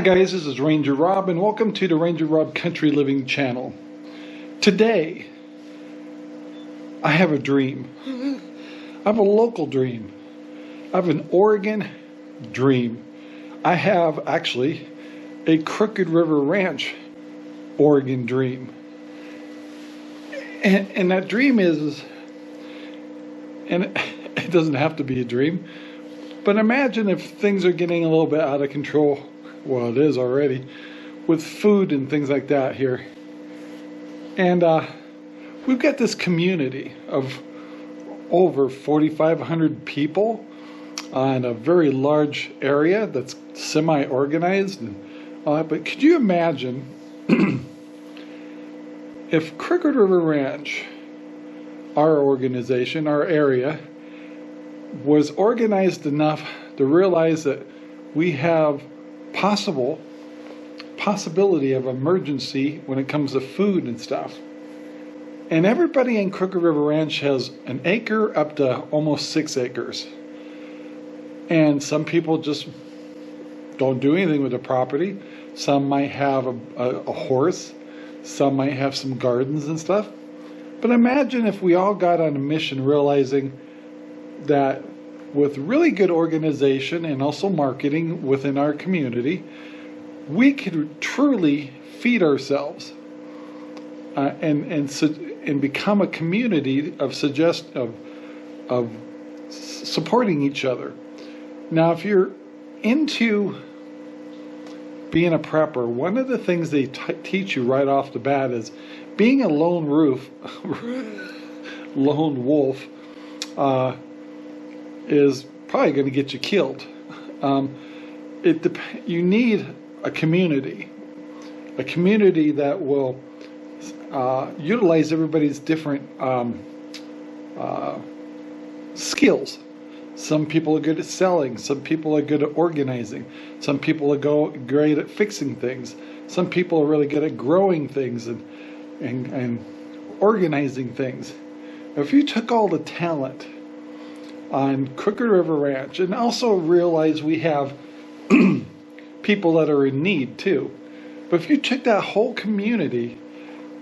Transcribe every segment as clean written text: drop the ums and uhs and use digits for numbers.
Hi guys, this is Ranger Rob and welcome to the Ranger Rob Country Living channel. Today, I have a dream. I have a local dream. I have an Oregon dream. I have actually a Crooked River Ranch Oregon dream. And that dream is, and it doesn't have to be a dream, but imagine if things are getting a little bit out of control. Well, it is already, with food and things like that here. And we've got this community of over 4,500 people in a very large area that's semi-organized. But could you imagine if Crooked River Ranch, our organization, our area, was organized enough to realize that we have possibility of emergency when it comes to food and stuff. And everybody in Crooked River Ranch has an acre up to almost 6 acres. And some people just don't do anything with the property. Some might have a horse. Some might have some gardens and stuff. But imagine if we all got on a mission realizing that with really good organization and also marketing within our community, we could truly feed ourselves and become a community of supporting each other. Now, if you're into being a prepper, one of the things they teach you right off the bat is being a lone wolf is probably going to get you killed. You need a community that will utilize everybody's different skills. Some people are good at selling. Some people are good at organizing. Some people are great at fixing things. Some people are really good at growing things and organizing things. If you took all the talent on Crooked River Ranch, and also realize we have people that are in need too. But if you took that whole community,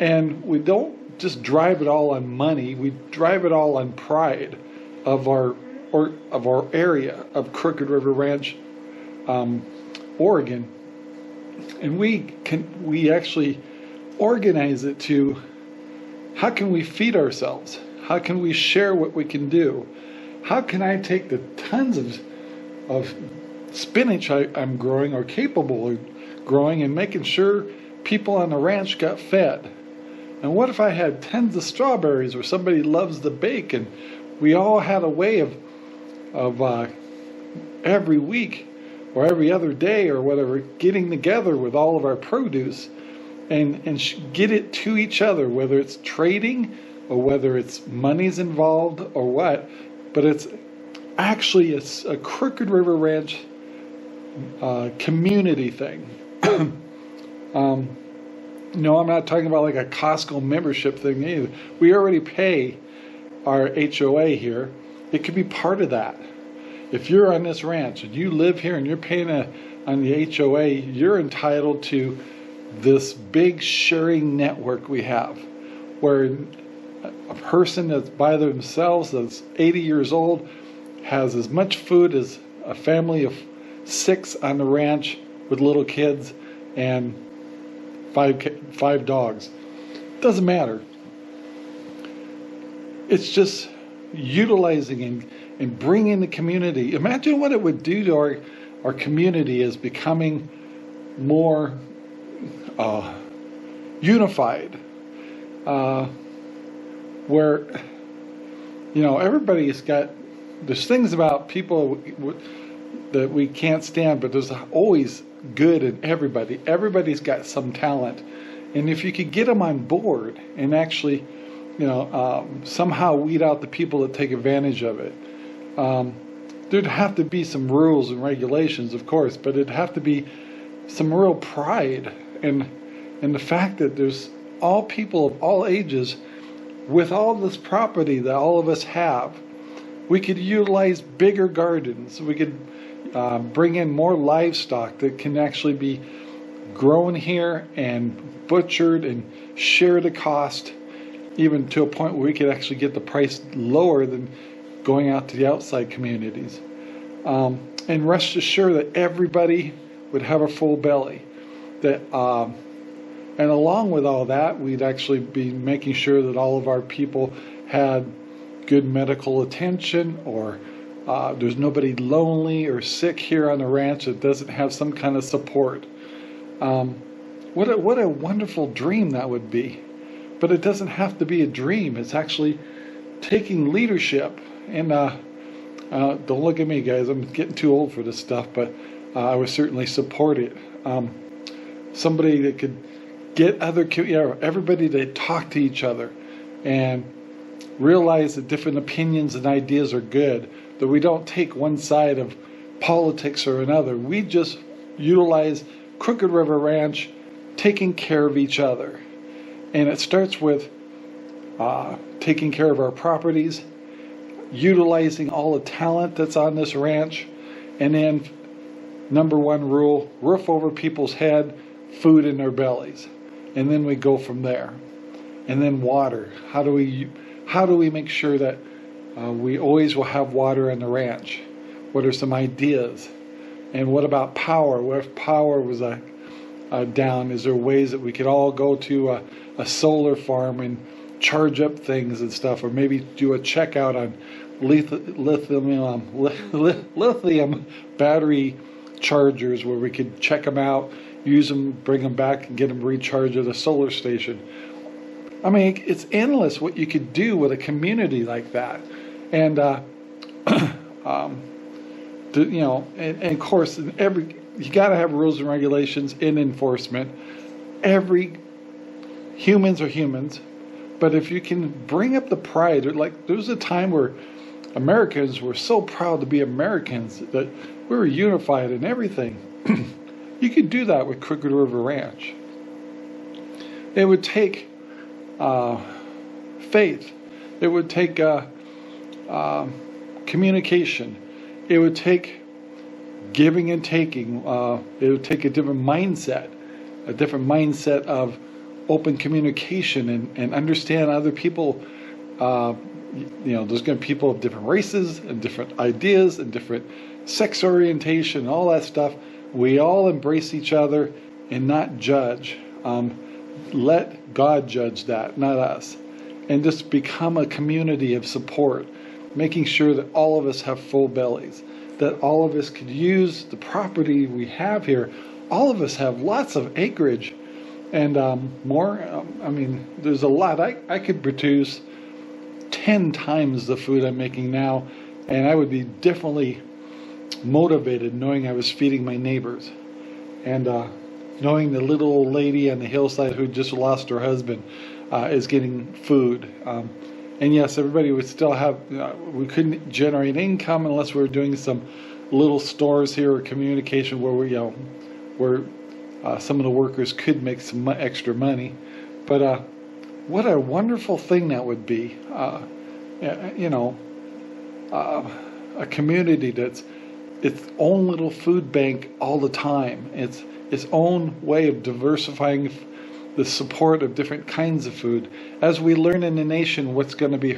and we don't just drive it all on money, we drive it all on pride of our area of Crooked River Ranch, Oregon, and we actually organize it to how can we feed ourselves? How can we share what we can do? How can I take the tons of spinach I'm growing or capable of growing and making sure people on the ranch got fed? And what if I had tons of strawberries, or somebody loves to bake, and we all had a way of every week or every other day or whatever, getting together with all of our produce and get it to each other, whether it's trading or whether it's money's involved or what. But it's actually a Crooked River Ranch community thing. No, I'm not talking about like a Costco membership thing either. We already pay our HOA here. It could be part of that. If you're on this ranch and you live here and you're paying on the HOA, you're entitled to this big sharing network we have, where a person that's by themselves, that's 80 years old, has as much food as a family of 6 on the ranch with little kids and five dogs. Doesn't matter. It's just utilizing and bringing the community. Imagine what it would do to our community as becoming more unified. Where, everybody's got, there's things about people that we can't stand, but there's always good in everybody. Everybody's got some talent. And if you could get them on board and actually, somehow weed out the people that take advantage of it, there'd have to be some rules and regulations, of course, but it'd have to be some real pride in the fact that there's all people of all ages with all this property that all of us have. We could utilize bigger gardens. We could bring in more livestock that can actually be grown here and butchered and share the cost, even to a point where we could actually get the price lower than going out to the outside communities. And rest assured that everybody would have a full belly. That and along with all that, we'd actually be making sure that all of our people had good medical attention, or there's nobody lonely or sick here on the ranch that doesn't have some kind of support. What a wonderful dream that would be. But it doesn't have to be a dream. It's actually taking leadership. And don't look at me, guys. I'm getting too old for this stuff, but I would certainly support it. Somebody that could get everybody to talk to each other and realize that different opinions and ideas are good, that we don't take one side of politics or another. We just utilize Crooked River Ranch taking care of each other. And it starts with taking care of our properties, utilizing all the talent that's on this ranch, and then number one rule, roof over people's head, food in their bellies. And then we go from there. And then water. How do we make sure that we always will have water on the ranch? What are some ideas? And what about power? What if power was down? Is there ways that we could all go to a solar farm and charge up things and stuff, or maybe do a checkout on lithium battery chargers where we could check them out, use them, bring them back, and get them recharged at a solar station. I mean, it's endless what you could do with a community like that. And and of course, you got to have rules and regulations in enforcement. Humans are humans, but if you can bring up the pride, like there was a time where Americans were so proud to be Americans that we were unified in everything. You could do that with Crooked River Ranch. It would take faith. It would take communication. It would take giving and taking. It would take a different mindset of open communication and understand other people. There's going to be people of different races and different ideas and different sex orientation, all that stuff. We all embrace each other and not judge. Let God judge that, not us. And just become a community of support, making sure that all of us have full bellies, that all of us could use the property we have here. All of us have lots of acreage and more. There's a lot. I could produce 10 times the food I'm making now, and I would be definitely motivated knowing I was feeding my neighbors, and knowing the little old lady on the hillside who just lost her husband is getting food. And yes, everybody would still have, we couldn't generate income unless we were doing some little stores here or communication where some of the workers could make some extra money. But what a wonderful thing that would be. A community that's its own little food bank all the time. It's its own way of diversifying the support of different kinds of food. As we learn in the nation what's going to be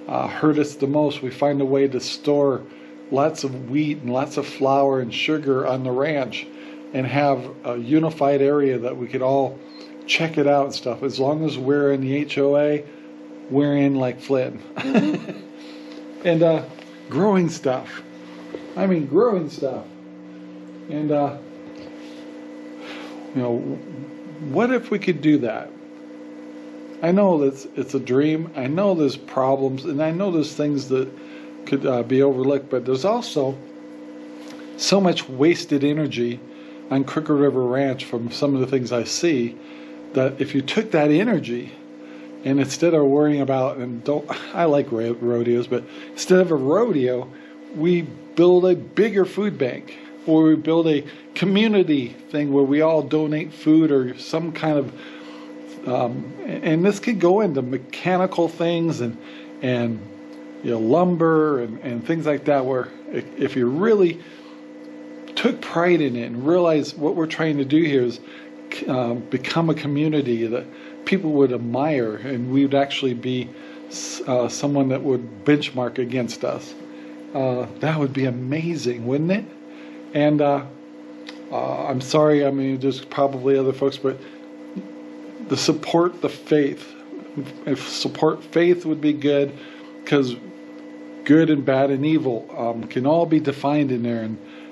hurt us the most, we find a way to store lots of wheat and lots of flour and sugar on the ranch and have a unified area that we could all check it out and stuff. As long as we're in the HOA, we're in like Flynn. And growing stuff. Growing stuff. And what if we could do that? I know that it's a dream. I know there's problems, and I know there's things that could be overlooked, but there's also so much wasted energy on Crooked River Ranch from some of the things I see, that if you took that energy and instead of worrying about, I like rodeos, but instead of a rodeo, we build a bigger food bank, or we build a community thing where we all donate food or some kind of, and this could go into mechanical things and lumber and things like that, where if you really took pride in it and realized what we're trying to do here is become a community that people would admire, and we would actually be someone that would benchmark against us. That would be amazing, wouldn't it? And I'm sorry, I mean, there's probably other folks, but the support the faith. If support faith would be good, because good and bad and evil can all be defined in there,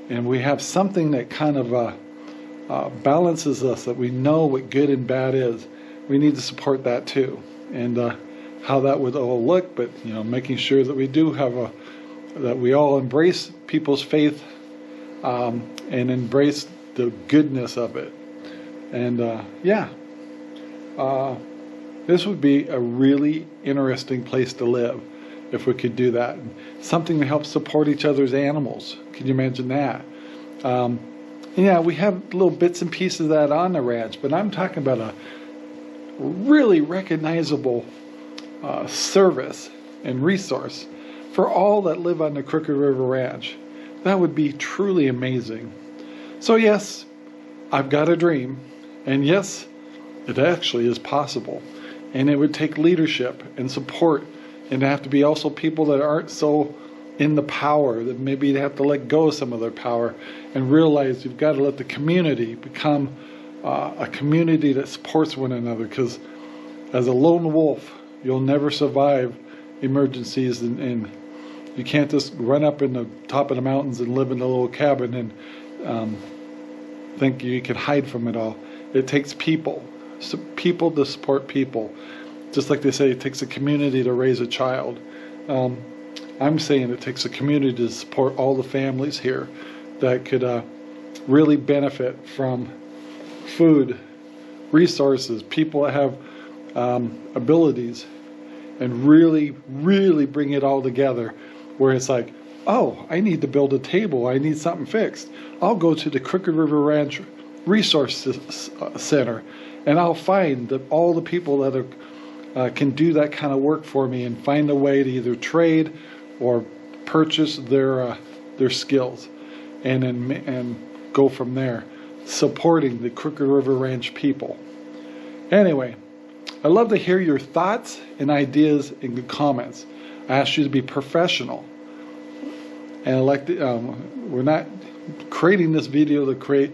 and we have something that kind of balances us, that we know what good and bad is. We need to support that too, and how that would all look, but making sure that we do have that we all embrace people's faith and embrace the goodness of it. And this would be a really interesting place to live if we could do that. Something to help support each other's animals. Can you imagine that? Yeah, we have little bits and pieces of that on the ranch, but I'm talking about a really recognizable service and resource for all that live on the Crooked River Ranch. That would be truly amazing. So yes, I've got a dream, and yes, it actually is possible. And it would take leadership and support, and have to be also people that aren't so in the power, that maybe they have to let go of some of their power and realize you've got to let the community become a community that supports one another, because as a lone wolf, you'll never survive emergencies, and you can't just run up in the top of the mountains and live in a little cabin and think you can hide from it all. It takes people. So people to support people. Just like they say, it takes a community to raise a child. I'm saying it takes a community to support all the families here that could really benefit from food, resources, people that have abilities, and really, really bring it all together, where it's like, oh, I need to build a table, I need something fixed. I'll go to the Crooked River Ranch Resource Center, and I'll find all the people that can do that kind of work for me, and find a way to either trade or purchase their skills, and go from there, supporting the Crooked River Ranch people. Anyway, I'd love to hear your thoughts and ideas in the comments. I ask you to be professional, and I like to, we're not creating this video to create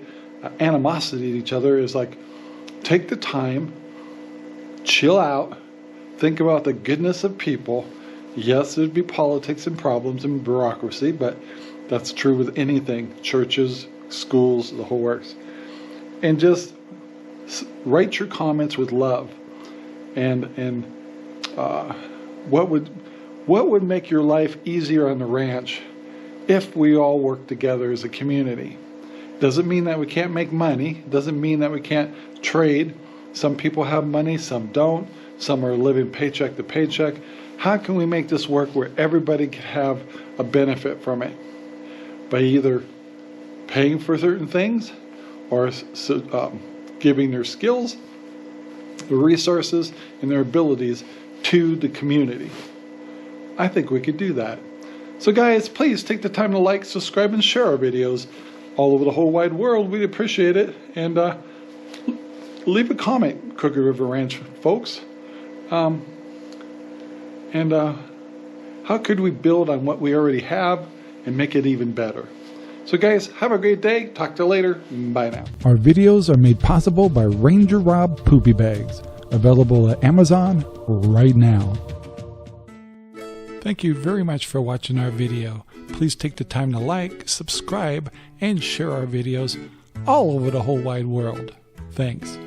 animosity to each other. It's like, take the time, chill out, think about the goodness of people. Yes, there'd be politics and problems and bureaucracy, but that's true with anything, churches, schools, the whole works. And just write your comments with love, and what would make your life easier on the ranch if we all work together as a community. Doesn't mean that we can't make money, doesn't mean that we can't trade. Some people have money, some don't, some are living paycheck to paycheck. How can we make this work where everybody can have a benefit from it? By either paying for certain things, or giving their skills, their resources, and their abilities to the community. I think we could do that. So guys, please take the time to like, subscribe, and share our videos all over the whole wide world. We'd appreciate it. And leave a comment, Crooked River Ranch folks. How could we build on what we already have and make it even better? So guys, have a great day. Talk to you later. Bye now. Our videos are made possible by RangerRob Poopy Bags, available at Amazon right now. Thank you very much for watching our video. Please take the time to like, subscribe, and share our videos all over the whole wide world. Thanks.